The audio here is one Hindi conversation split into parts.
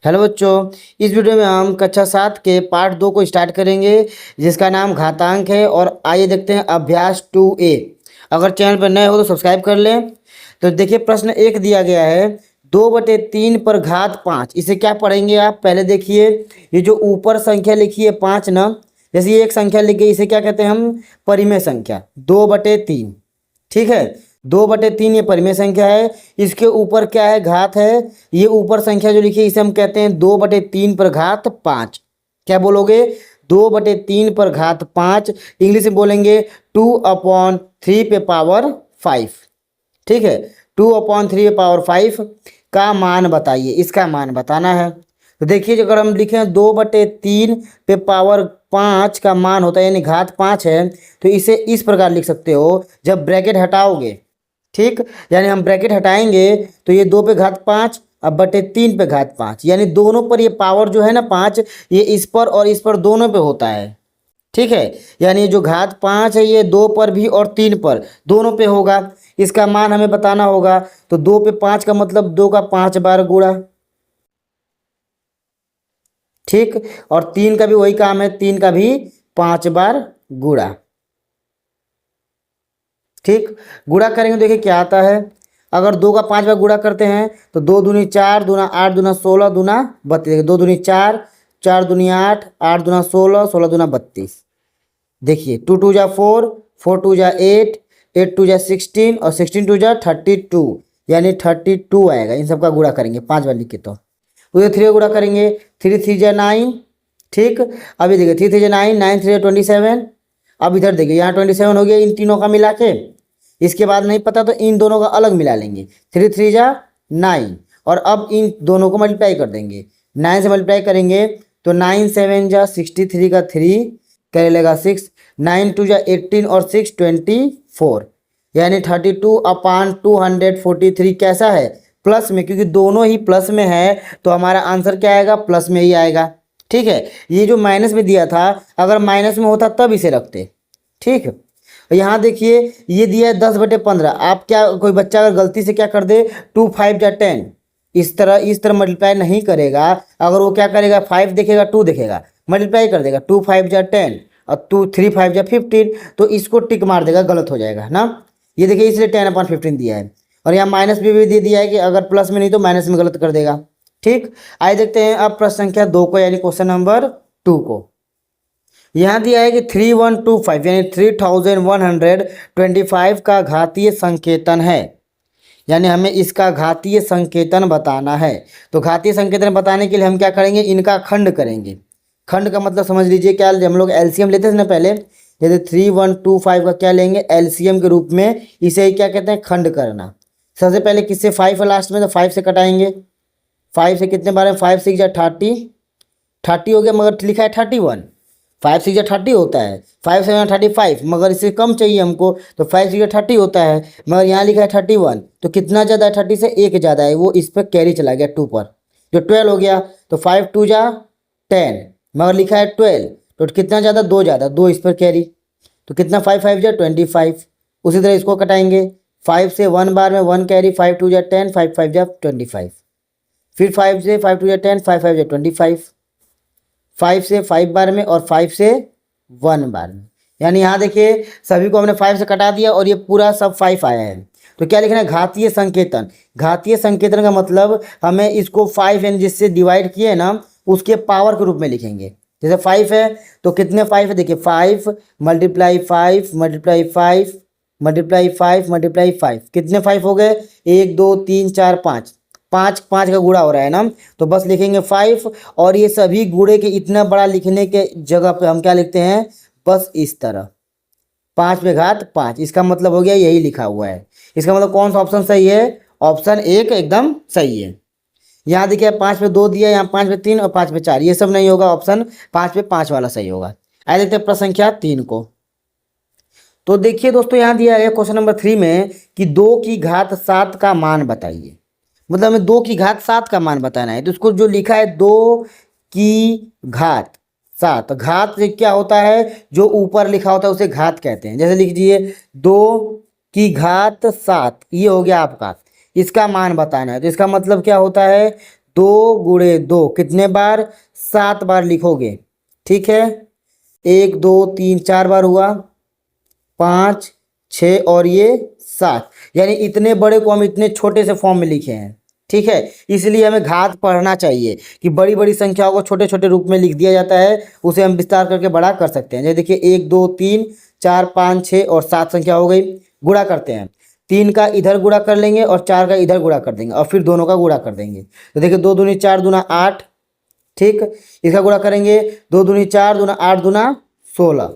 हेलो बच्चों, इस वीडियो में हम कक्षा 7 के पार्ट 2 को स्टार्ट करेंगे जिसका नाम घातांक है। और आइए देखते हैं अभ्यास 2A। अगर चैनल पर नए हो तो सब्सक्राइब कर लें। तो देखिए प्रश्न 1 दिया गया है 2/3 पर घात 5। इसे क्या पढ़ेंगे आप? पहले देखिए ये जो ऊपर संख्या लिखी है 5 ना, जैसे ये एक संख्या लिख गई, इसे क्या कहते हैं हम? परिमेय संख्या 2/3। ठीक है, 2/3 ये परिमेय संख्या है। इसके ऊपर क्या है? घात है। ये ऊपर संख्या जो लिखी है इसे हम कहते हैं 2/3 पर घात 5। क्या बोलोगे? 2/3 पर घात 5। इंग्लिश में बोलेंगे 2/3 पे पावर 5। ठीक है, 2/3 पे पावर 5 का मान बताइए। इसका मान बताना है। तो देखिए अगर हम लिखें 2/3 पे पावर 5 का मान होता है यानी घात 5 है, तो इसे इस प्रकार लिख सकते हो जब ब्रैकेट हटाओगे। ठीक, यानी हम ब्रैकेट हटाएंगे तो ये 2 पे घात 5 अब बटे 3 पे घात 5, यानी दोनों पर ये पावर जो है ना 5, ये इस पर और इस पर दोनों पे होता है। ठीक है, यानी ये जो घात 5 है ये 2 पर भी और 3 पर दोनों पे होगा। इसका मान हमें बताना होगा। तो 2 पे 5 का मतलब 2 का 5 बार गुणा। ठीक, और 3 का भी वही काम है, 3 का भी 5 बार गुणा। ठीक, गुणा करेंगे देखिए क्या आता है। अगर 2 का 5 बार गुणा करते हैं तो 2 दूनी 4, दूना 8, दूना 16, दूना 32। 2 दूनी 4, 4 दूनी 8, 8 दूना 16, 16 दूना 32। देखिए 2 2 जा 4, 4 2 जा 8, 8 2 जा 16 और 16 2 जा 32, यानी 32 आएगा। इन सब का गुणा करेंगे 5 बार लिख के। तो उधर 3 गुणा करेंगे, 3 3 जा 9। ठीक, अभी देखिए 3 3 जा 9, 9 3 जा 27। अब इधर देखिए यहाँ 27 हो गया इन तीनों का मिला के। इसके बाद नहीं पता तो इन दोनों का अलग मिला लेंगे। 3 3 जा 9 और अब इन दोनों को मल्टीप्लाई कर देंगे। 9 से मल्टीप्लाई करेंगे तो 9 7 जा 63 का 3 कर लेगा 6, 9 2 जा 18 और 6 24, यानी 32/243 कैसा है? प्लस में, क्योंकि दोनों ही प्लस में है तो हमारा आंसर क्या आएगा? प्लस में ही आएगा। ठीक है, ये जो माइनस में दिया था अगर माइनस में होता तब इसे रखते। ठीक, यहाँ देखिए ये दिया है 10/15। आप क्या, कोई बच्चा अगर गलती से क्या कर दे 2 5 जा 10, इस तरह मल्टीप्लाई नहीं करेगा। अगर वो क्या करेगा 5 देखेगा 2 देखेगा मल्टीप्लाई कर देगा 2 5 जा 10 और 2 3 5 जा 15, तो इसको टिक मार देगा, गलत हो जाएगा ना। ये देखिए इसलिए 10/15 दिया है। और यहाँ माइनस भी दे दिया है कि अगर प्लस में नहीं तो माइनस में गलत कर देगा। ठीक, आइए देखते हैं अब प्रश्न संख्या 2 को, यानी क्वेश्चन नंबर 2 को। यहाँ दिया है कि 3125 यानी 3125 का घातीय संकेतन है, यानी हमें इसका घातीय संकेतन बताना है। तो घातीय संकेतन बताने के लिए हम क्या करेंगे? इनका खंड करेंगे। खंड का मतलब समझ लीजिए क्या, हम लोग एलसीएम लेते थे ना पहले, जैसे 3125 का क्या लेंगे? एलसीएम के रूप में। इसे ही क्या कहते हैं? खंड करना। सबसे पहले किससे? 5 है लास्ट में, तो 5 से कटाएंगे। 5 से कितने बार है? 5 6 जा 30, 30 हो गया, मगर लिखा है 31। 5 6 जा 30 होता है, 5 7 35, मगर इससे कम चाहिए हमको तो 5 6 जा 30 होता है, मगर यहाँ लिखा है 31। तो कितना ज़्यादा है? 30 से 1 ज़्यादा है, वो इस पर कैरी चला गया 2 पर, जो 12 हो गया। तो 5 2 जा 10, मगर लिखा है 12, तो कितना ज़्यादा? 2 ज़्यादा, 2 इस पर कैरी। तो कितना? 5 5 जा 25। उसी तरह इसको कटाएंगे। 5 से 1 बार में 1 कैरी, 5 2 जा 10, 5 5 जा 25। फिर 5 से 5 2 जा 10, 5 5 जा 25। 5 से 5 बार में और 5 से 1 बार में, यानी यहाँ देखिए सभी को हमने 5 से कटा दिया और ये पूरा सब 5 आया है। तो क्या लिखना है? घातीय संकेतन। घातीय संकेतन का मतलब हमें इसको 5 यानी जिससे डिवाइड किए ना उसके पावर के रूप में लिखेंगे। जैसे 5 है तो कितने 5 है? देखिए 5 मल्टीप्लाई 5 मल्टीप्लाई 5 मल्टीप्लाई 5 मल्टीप्लाई 5, कितने 5 हो गए? 1 2 3 4 5, 5 5 का गुणा हो रहा है ना, तो बस लिखेंगे 5। और ये सभी गुणे के इतना बड़ा लिखने के जगह पे हम क्या लिखते हैं? बस इस तरह 5 पे घात 5। इसका मतलब हो गया यही लिखा हुआ है। इसका मतलब कौन सा ऑप्शन सही है? ऑप्शन 1 एकदम सही है। यहाँ देखिए 5 पे 2 दिया, यहाँ 5 पे 3 और 5 पे 4, ये सब नहीं होगा। ऑप्शन 5 पे 5 वाला सही होगा। आइए देखते हैं प्रश्न संख्या 3 को। तो देखिए दोस्तों यहाँ दिया है क्वेश्चन नंबर 3 में कि 2 की घात 7 का मान बताइए। मतलब हमें 2 की घात 7 का मान बताना है। तो इसको जो लिखा है 2 की घात 7, घात से क्या होता है? जो ऊपर लिखा होता है उसे घात कहते हैं। जैसे लिख दीजिए 2 की घात 7, ये हो गया आपका। इसका मान बताना है, तो इसका मतलब क्या होता है? 2 × 2 कितने बार? 7 बार लिखोगे। ठीक है, 1 2 3 4 बार हुआ, 5 6 और ये 7, यानी इतने बड़े को हम इतने छोटे से फॉर्म में लिखे हैं। ठीक है, इसलिए हमें घात पढ़ना चाहिए कि बड़ी बड़ी संख्याओं को छोटे छोटे रूप में लिख दिया जाता है, उसे हम विस्तार करके बड़ा कर सकते हैं। जैसे देखिए 1 2 3 4 5 6 और 7 संख्या हो गई। गुणा करते हैं, 3 का इधर गुणा कर लेंगे और 4 का इधर गुणा कर देंगे और फिर दोनों का गुणा कर देंगे। तो देखिए 2 दूनी 4 दूना 8। ठीक, इसका गुणा करेंगे, 2 दूनी 4 दूना 8 दूना 16।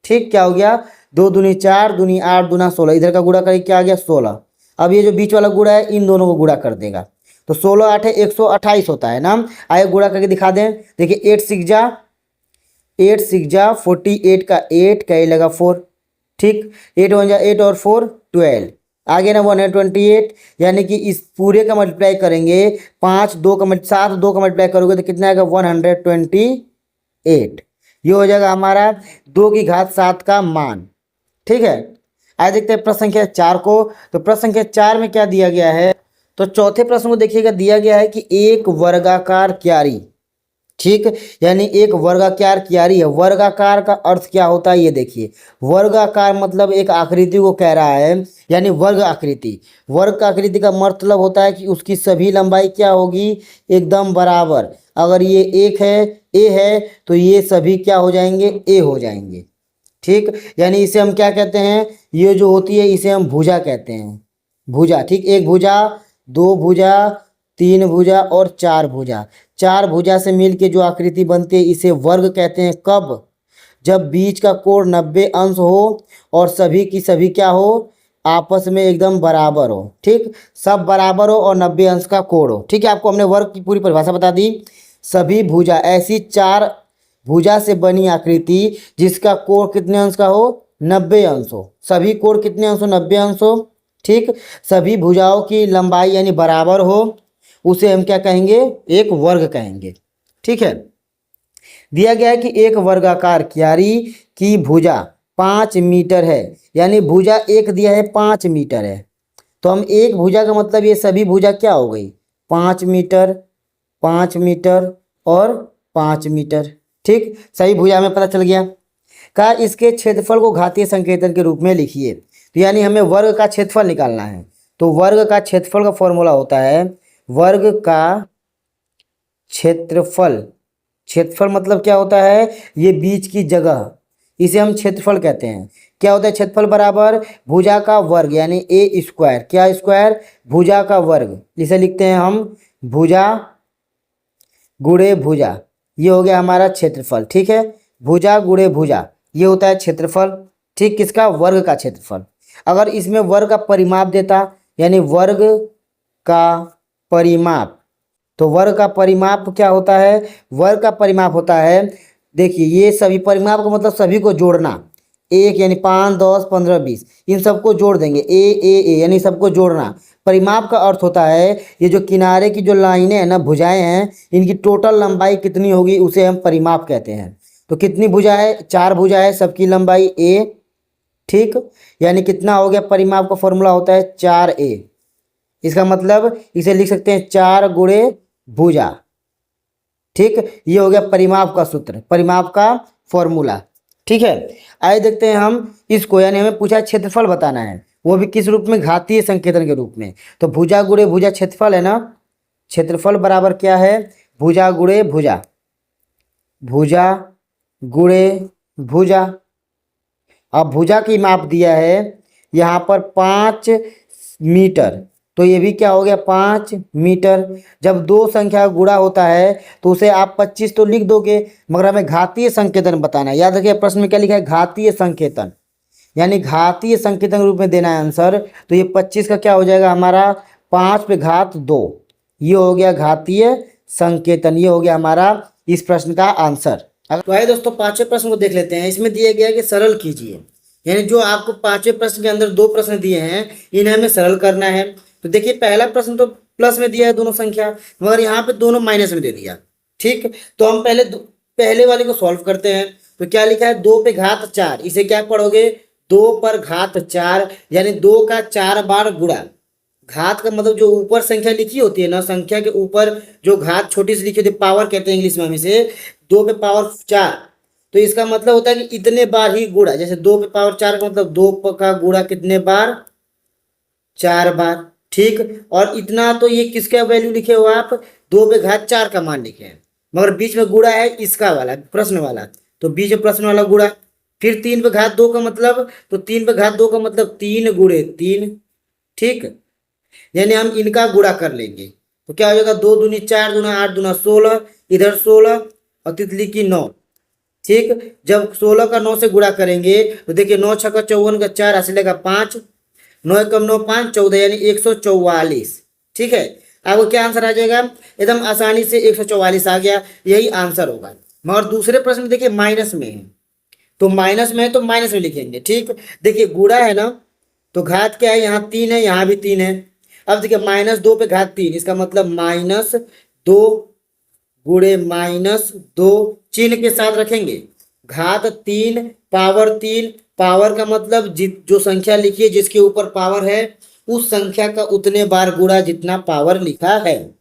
ठीक, क्या हो गया? 2 दूनी 4 दूनी 8 दूना 16। इधर का गुणा करेंगे, क्या आ गया? 16। अब ये जो बीच वाला गुणा है इन दोनों को गुणा कर देगा, तो 16 8 128 होता है ना। आइए गुणा करके दिखा दें। देखिए 8 6 जा 48 का 8 का ये लगा 4। ठीक, 8 1 जा 8 और 4 12, आगे ना 128, यानी कि इस पूरे का मल्टीप्लाई करेंगे 5 2 का 7 2 का मल्टीप्लाई करोगे तो कितना आएगा? 128। ये हो जाएगा हमारा 2 की घात 7 का मान। ठीक है, आइए देखते हैं प्रश्न संख्या 4 को। तो प्रश्न संख्या 4 में क्या दिया गया है? तो चौथे प्रश्न को देखिएगा, दिया गया है कि एक वर्गाकार क्यारी। ठीक, यानी एक वर्गाकार क्यारी है। वर्गाकार का अर्थ क्या होता है ये देखिए। वर्गाकार मतलब एक आकृति को कह रहा है, यानी वर्ग आकृति। वर्ग आकृति का मतलब होता है कि उसकी सभी लंबाई क्या होगी? एकदम बराबर। अगर ये एक है, ए है, तो ये सभी क्या हो जाएंगे? ए हो जाएंगे। ठीक, यानी इसे हम क्या कहते हैं? ये जो होती है इसे हम भुजा कहते हैं। भुजा। ठीक, एक भुजा, 2 भुजा, 3 भुजा और 4 भुजा। 4 भुजा से मिल के जो आकृति बनती है इसे वर्ग कहते हैं। कब? जब बीच का कोण 90 अंश हो और सभी की सभी क्या हो? आपस में एकदम बराबर हो। ठीक, सब बराबर हो और 90 अंश का कोण हो। ठीक है, आपको हमने वर्ग की पूरी परिभाषा बता दी। सभी भुजा, ऐसी 4 भुजा से बनी आकृति जिसका कोण कितने अंश का हो? 90 अंश हो। सभी कोण कितने अंश हो? 90 अंश हो। ठीक, सभी भुजाओं की लंबाई यानी बराबर हो, उसे हम क्या कहेंगे? एक वर्ग कहेंगे। ठीक है, दिया गया है कि एक वर्गाकार क्यारी की भुजा 5 मीटर है, यानी भुजा एक दिया है 5 मीटर है। तो हम एक भुजा का मतलब ये सभी भुजा क्या हो गई? 5 मीटर, 5 मीटर और 5 मीटर। ठीक, सही भुजा में पता चल गया। कहा इसके क्षेत्रफल को घातीय संकेतन के रूप में लिखिए। तो यानी हमें वर्ग का क्षेत्रफल निकालना है। तो वर्ग का क्षेत्रफल का फॉर्मूला होता है वर्ग का क्षेत्रफल। क्षेत्रफल मतलब क्या होता है? ये बीच की जगह, इसे हम क्षेत्रफल कहते हैं। क्या होता है क्षेत्रफल? बराबर भुजा का वर्ग, यानी ए स्क्वायर। क्या स्क्वायर? भुजा का वर्ग। इसे लिखते हैं हम भुजा गुणे भुजा। ये हो गया हमारा क्षेत्रफल। ठीक है, भुजा गुणे भुजा ये होता है क्षेत्रफल। ठीक, किसका? वर्ग का क्षेत्रफल। अगर इसमें वर्ग का परिमाप देता, यानी वर्ग का परिमाप, तो वर्ग का परिमाप क्या होता है? वर्ग का परिमाप होता है, देखिए ये सभी परिमाप का मतलब सभी को जोड़ना। एक यानी 5 10 15 20, इन सबको जोड़ देंगे। ए यानी सबको जोड़ना। परिमाप का अर्थ होता है ये जो किनारे की जो लाइनें हैं ना, भुजाएं हैं, इनकी टोटल लंबाई कितनी होगी उसे हम परिमाप कहते हैं। तो कितनी भुजा है? 4 भुजा है, सबकी लंबाई ए। ठीक, यानी कितना हो गया? परिमाप का फॉर्मूला होता है 4a। इसका मतलब इसे लिख सकते हैं 4 गुणे भुजा। ठीक, ये हो गया परिमाप का सूत्र, परिमाप का फॉर्मूला। ठीक है, आइए देखते हैं हम इसको, यानी हमें पूछा क्षेत्रफल बताना है, वो भी किस रूप में? घातीय संकेतन के रूप में। तो भुजा गुणे भुजा क्षेत्रफल है ना। क्षेत्रफल बराबर क्या है? भुजा गुणे भुजा, भुजा गुणे भुजा। अब भुजा की माप दिया है यहाँ पर 5 मीटर, तो ये भी क्या हो गया? 5 मीटर। जब दो संख्या गुणा होता है तो उसे आप 25 तो लिख दोगे, मगर हमें घातीय संकेतन बताना है। याद रखिए प्रश्न में क्या लिखा है? घातीय संकेतन, यानी घातीय संकेतन के रूप में देना है आंसर। तो ये 25 का क्या हो जाएगा हमारा? 5 पे घात 2। ये हो गया घातीय संकेतन। ये हो गया हमारा इस प्रश्न का आंसर। तो आइए दोस्तों पांचवें प्रश्न को देख लेते हैं। इसमें दिया गया है कि सरल कीजिए, यानी जो आपको पांचवें प्रश्न के अंदर 2 प्रश्न दिए हैं इन्हें हमें सरल करना है। तो देखिए पहला प्रश्न तो प्लस में दिया है दोनों संख्या, मगर यहाँ पे दोनों माइनस में दे दिया। ठीक, तो हम पहले वाले को सॉल्व करते हैं। तो क्या लिखा है? 2 पे घात 4, इसे क्या पढ़ोगे? 2 पर घात 4, यानी 2 का 4 बार गुणा। घात का मतलब जो ऊपर संख्या लिखी होती है ना, संख्या के ऊपर जो घात छोटी सी लिखी होती है, पावर कहते हैं इंग्लिश में हम इसे, 2 पे पावर 4। तो इसका मतलब होता है कि इतने बार ही गुणा, जैसे 2 पे पावर 4 का मतलब 2 का गुणा कितने बार, 4 बार। ठीक, और इतना तो ये किसका वैल्यू लिखे हो आप, 2 पे घात 4 का मान लिखे हैं, मगर बीच में गुणा है इसका वाला प्रश्न वाला, तो बीच में प्रश्न वाला गुणा। फिर 3 पे घात 2 का मतलब, तो 3 पे घात 2 का मतलब 3 × 3। ठीक, यानी हम इनका गुणा कर लेंगे, तो क्या हो जाएगा, 2 दूनी 4, दूना 8, दूना 16, इधर 16 और तितली की 9। ठीक, जब 16 का 9 से गुणा करेंगे तो देखिए 9 × 6 = 54 का 4 हासिलेगा 5, 9 × 9 = 5, 14 यानी 144। ठीक है, आपको क्या आंसर आ जाएगा, एकदम आसानी से 144 आ गया, यही आंसर होगा। मगर दूसरे प्रश्न में देखिए माइनस में है, तो माइनस में है तो माइनस में लिखेंगे। ठीक, देखिए गुणा है ना, तो घात क्या है, यहाँ 3 है, यहाँ भी 3 है। अब देखिए -2 पे घात 3, इसका मतलब -2 गुणे -2, चिन्ह के साथ रखेंगे, घात 3 पावर 3, पावर का मतलब जो संख्या लिखी है जिसके ऊपर पावर है उस संख्या का उतने बार गुणा जितना पावर लिखा है।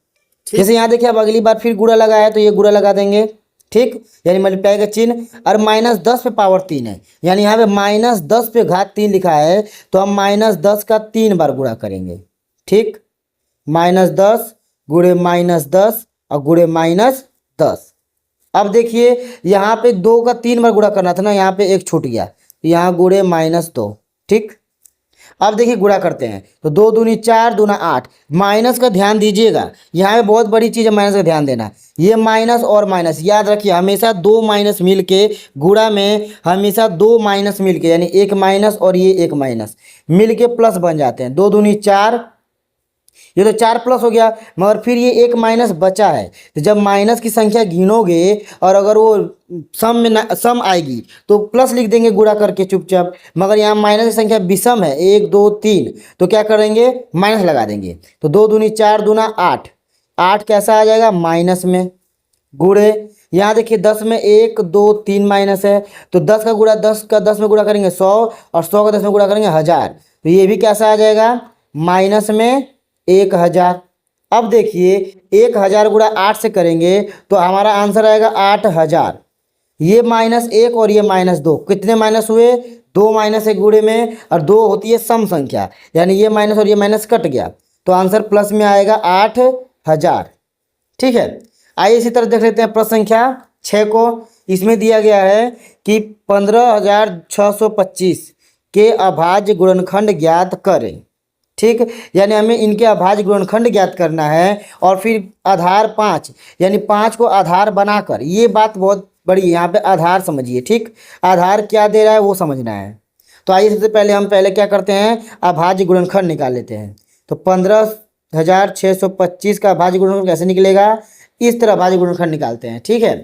जैसे यहाँ देखिए अब अगली बार फिर गुणा लगाया है तो ये गुणा लगा देंगे। ठीक, यानी मल्टीप्लाई का चिन्ह, और -10 पे पावर 3 है, यानी यहाँ पे -10 पे घात 3 लिखा है, तो हम -10 का 3 बार गुणा करेंगे। ठीक, -10 गुणे -10 और गुणे -10। अब देखिए यहाँ पे 2 का 3 बार गुणा करना था ना, यहाँ पे 1 छूट गया, तो यहाँ गुणे -2। ठीक, अब देखिए गुणा करते हैं, तो 2 दूनी 4, दूना 8, माइनस का ध्यान दीजिएगा, यहाँ पे बहुत बड़ी चीज़ है माइनस का ध्यान देना। ये माइनस और माइनस याद रखिए, हमेशा 2 माइनस मिल के, गुणा में हमेशा 2 माइनस मिल के, यानी 1 माइनस और ये 1 माइनस मिल के प्लस बन जाते हैं। 2 दूनी 4, ये तो 4 प्लस हो गया, मगर फिर ये 1 माइनस बचा है, तो जब माइनस की संख्या गिनोगे और अगर वो सम में सम आएगी तो प्लस लिख देंगे गुणा करके चुपचाप, मगर यहाँ माइनस की संख्या विषम है 1 2 3, तो क्या करेंगे, माइनस लगा देंगे। तो 2 दूनी 4, दूना 8, 8 कैसा आ जाएगा, माइनस में। गुणे यहाँ देखिए 10 में 1 2 3 माइनस है, तो 10 का गुणा 10 का 10 में गुणा करेंगे 100, और 100 का 10 में गुणा करेंगे 1000, तो ये भी कैसा आ जाएगा, माइनस में 1000। अब देखिए 1000 गुणा 8 से करेंगे तो हमारा आंसर आएगा 8000। ये -1 और ये -2, कितने माइनस हुए, 2 माइनस एक गुणे में, और 2 होती है सम संख्या, यानी ये माइनस और ये माइनस कट गया, तो आंसर प्लस में आएगा 8000। ठीक है, आइए इसी तरह देख लेते हैं प्रश्न संख्या 6 को। इसमें दिया गया है कि 15625 के अभाज्य गुणनखंड ज्ञात करें। ठीक, यानी हमें इनके अभाज्य गुणनखंड ज्ञात करना है, और फिर आधार 5, यानी 5 को आधार बनाकर, ये बात बहुत बड़ी है, यहाँ पे आधार समझिए। ठीक, आधार क्या दे रहा है वो समझना है। तो आइए सबसे पहले हम क्या करते हैं, अभाज्य गुणनखंड निकाल लेते हैं। तो 15625 का अभाज्य गुणनखंड कैसे निकलेगा, इस तरह अभाज्य गुणनखंड निकालते हैं। ठीक है,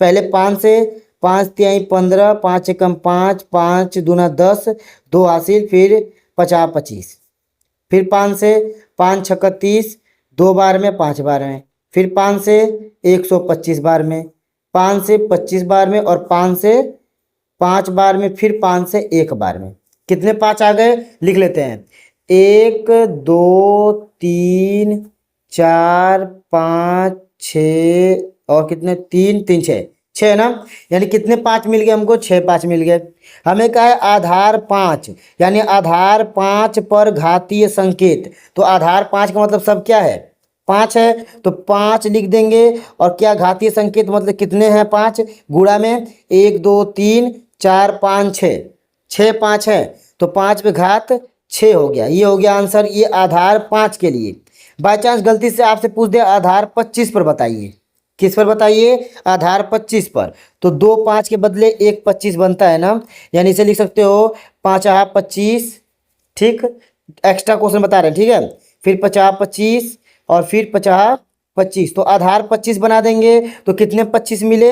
पहले 5 से, 5 तिहाई 15, 5 एकम 5, 5 दूना 10, 2 हासिल, फिर 50 25, फिर 5 से, 5 छक्का 30, 2 बार में 5 बार में, फिर 5 से 125 बार में, 5 से 25 बार में, और 5 से 5 बार में, फिर 5 से 1 बार में। कितने 5 आ गए, लिख लेते हैं, 1 2 3 4 5 6, और कितने, 3 3 6, 6 ना, यानी कितने 5 मिल गए हमको, 6 5 मिल गए। हमें कहा है आधार 5, यानी आधार 5 पर घातीय संकेत, तो आधार 5 का मतलब सब क्या है, 5 है, तो 5 लिख देंगे, और क्या घातीय संकेत मतलब कितने हैं, 5, गुणा में 1 2 3 4 5 6, 6 5 है, तो 5 पे घात 6 हो गया, ये हो गया आंसर, ये आधार 5 के लिए। बाई चांस गलती से आपसे पूछ दे आधार 25 पर बताइए, किस पर बताइए, आधार 25 पर, तो 2 5 के बदले 1 25 बनता है ना, यानी इसे लिख सकते हो 5 25। ठीक, एक्स्ट्रा क्वेश्चन बता रहे हैं। ठीक है, फिर 50 25 और फिर 50 25, तो आधार 25 बना देंगे, तो कितने 25 मिले,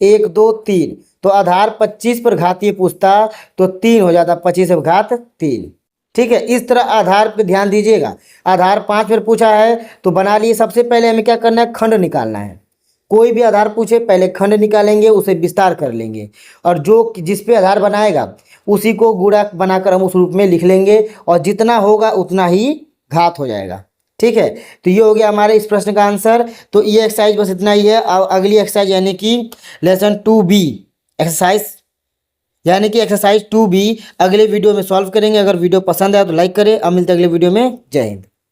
1 2 3, तो आधार 25 पर घातीय पूछता तो 3 हो जाता, 25 पर घात 3। ठीक है, इस तरह आधार पे ध्यान दीजिएगा। आधार 5 पर पूछा है तो बना लिए, सबसे पहले हमें क्या करना है, खंड निकालना है। कोई भी आधार पूछे पहले खंड निकालेंगे, उसे विस्तार कर लेंगे, और जो जिस पे आधार बनाएगा उसी को गुणा बनाकर हम उस रूप में लिख लेंगे, और जितना होगा उतना ही घात हो जाएगा। ठीक है, तो ये हो गया हमारे इस प्रश्न का आंसर। तो ये एक्सरसाइज बस इतना ही है। अब अगली एक्सरसाइज यानी कि लेसन 2B एक्सरसाइज यानी कि एक्सरसाइज 2B अगले वीडियो में सॉल्व करेंगे। अगर वीडियो पसंद आए तो लाइक करें। अब मिलते हैं अगले वीडियो में। जय हिंद।